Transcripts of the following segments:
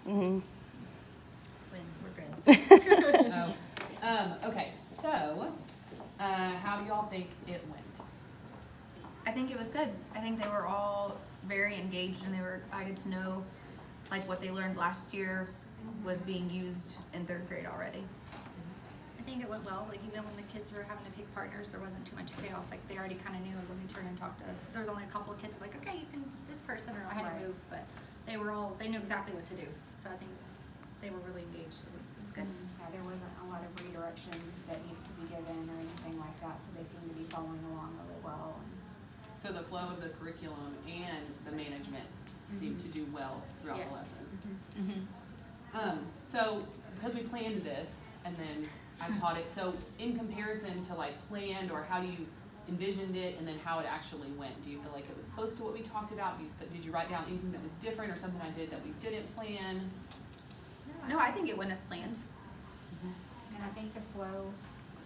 Mm-hmm. We're good. Okay, so, how do y'all think it went? I think it was good. I think they were all very engaged and they were excited to know like what they learned last year was being used in third grade already. I think it went well, like even when the kids were having to pick partners, there wasn't too much chaos, like they already kinda knew, like when we turned and talked to, there was only a couple of kids like, okay, you can, this person, or I had to Right. move, but they were all, they knew exactly what to do, so I think they were really engaged, it was good. Yeah, there wasn't a lot of redirection that needed to be given or anything like that, so they seemed to be following along really well. So the flow of the curriculum and the management seemed to do well throughout the Yes. lesson. Mm-hmm. So, because we planned this, and then I taught it, so in comparison to like planned, or how you envisioned it, and then how it actually went, do you feel like it was close to what we talked about? Did you write down anything that was different, or something I did that we didn't plan? No, I think it went as planned. And I think the flow,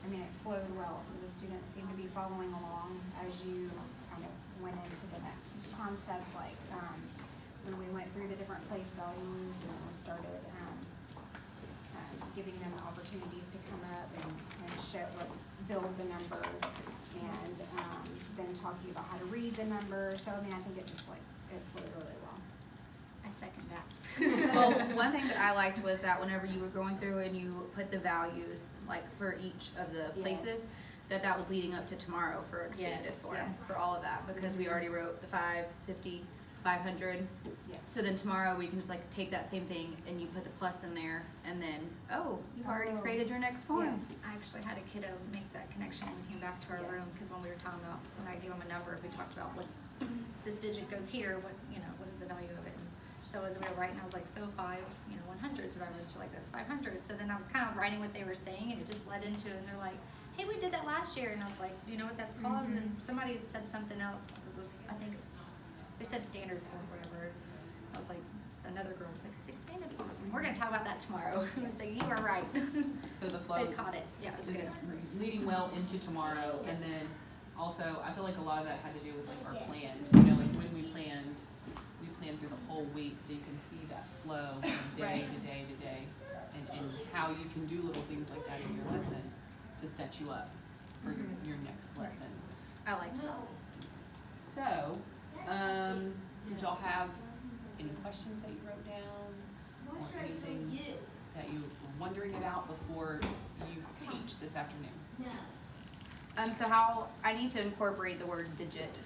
I mean, it flowed well, so the students seemed to be following along as you kind of went into the next concept, like, when we went through the different place values and we started, giving them opportunities to come up and show, like, build the number, and, then talking about how to read the number, so, I mean, I think it just, like, it flowed really well. I second that. Well, one thing that I liked was that whenever you were going through and you put the values, like for each of the places, that was leading up to tomorrow for expanded Yes, form, yes. for all of that, because we already wrote the 5, 50, 500. Yes. So then tomorrow we can just like take that same thing and you put the plus in there, and then, oh, you've already Oh. created your next form. Yes. I actually had a kiddo make that connection when he came back to our room, Yes. because when we were talking about, when I gave him a number, we talked about what, this digit goes here, what, what is the value of it? And so as we were writing, I was like, so 5, 100s, whatever, so like, that's 500. So then I was kind of writing what they were saying, and it just led into it, and they're like, hey, we did that last year, and I was like, do you know what that's called? And then somebody had said something else, I think, they said standard form, whatever. I was like, another girl was like, it's expanded form. I was like, we're gonna talk about that tomorrow. I was like, you are right. So the So flow. they caught it, yeah, it was good. Leading well into tomorrow, and Yes. then also, I feel like a lot of that had to do with like our Yes. plan, like when we planned through the whole week, so you can see that flow from day Right. to day to day, and how you can do little things like that in your lesson to set you up for your next lesson. I liked it. So, did y'all have any questions that you wrote down, or anything that you were wondering about before you teach this afternoon? So how, I need to incorporate the word digit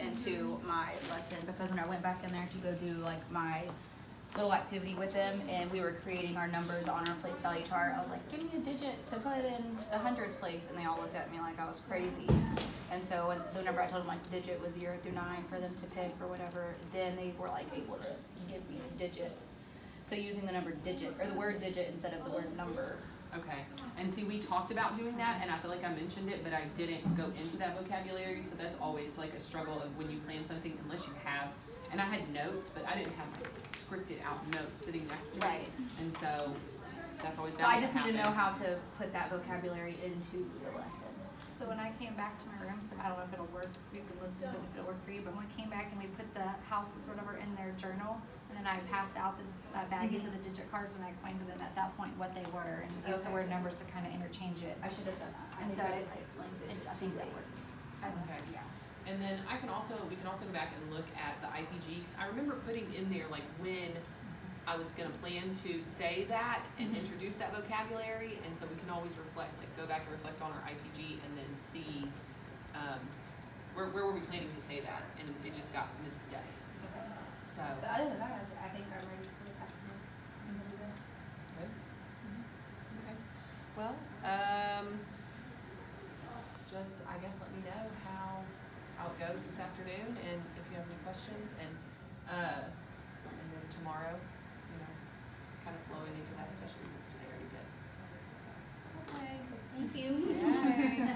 into my lesson, because when I went back in there to go do like my little activity with them, and we were creating our numbers on our place value chart, I was like, give me a digit to put in the hundreds place, and they all looked at me like I was crazy. And so when the number I told them, like, the digit was 0 through 9 for them to pick or whatever, then they were like able to give me digits. So using the number digit, or the word digit instead of the word number. Okay, and see, we talked about doing that, and I feel like I mentioned it, but I didn't go into that vocabulary, so that's always like a struggle of when you plan something, unless you have, and I had notes, but I didn't have my scripted out notes sitting next to me. Right. And so, that's always So down I just need to know happen. how to put that vocabulary into the lesson. So when I came back to my room, so I don't know if it'll work, you can listen to it if it'll work for you, but when I came back and we put the houses or whatever in their journal, and then I passed out the baggies of the digit cards, and I explained to them at that point what they were, and used the Okay. word numbers to kind of interchange it. I should have done that. I And think so I it's- explained it I think that worked. Okay. And then we can also go back and look at the IPG, 'cause I remember putting in there like when I was gonna plan to say that and introduce that vocabulary, and so we can always reflect, like go back and reflect on our IPG and then see, where were we planning to say that, and it just got misstepped. So, But other than that, I think I'm ready for this afternoon. good. Okay. Well, just, I guess, let me know how it goes this afternoon, and if you have any questions, and then tomorrow, kind of flowing into that, especially since today already did. So, Okay, thank you. Yay.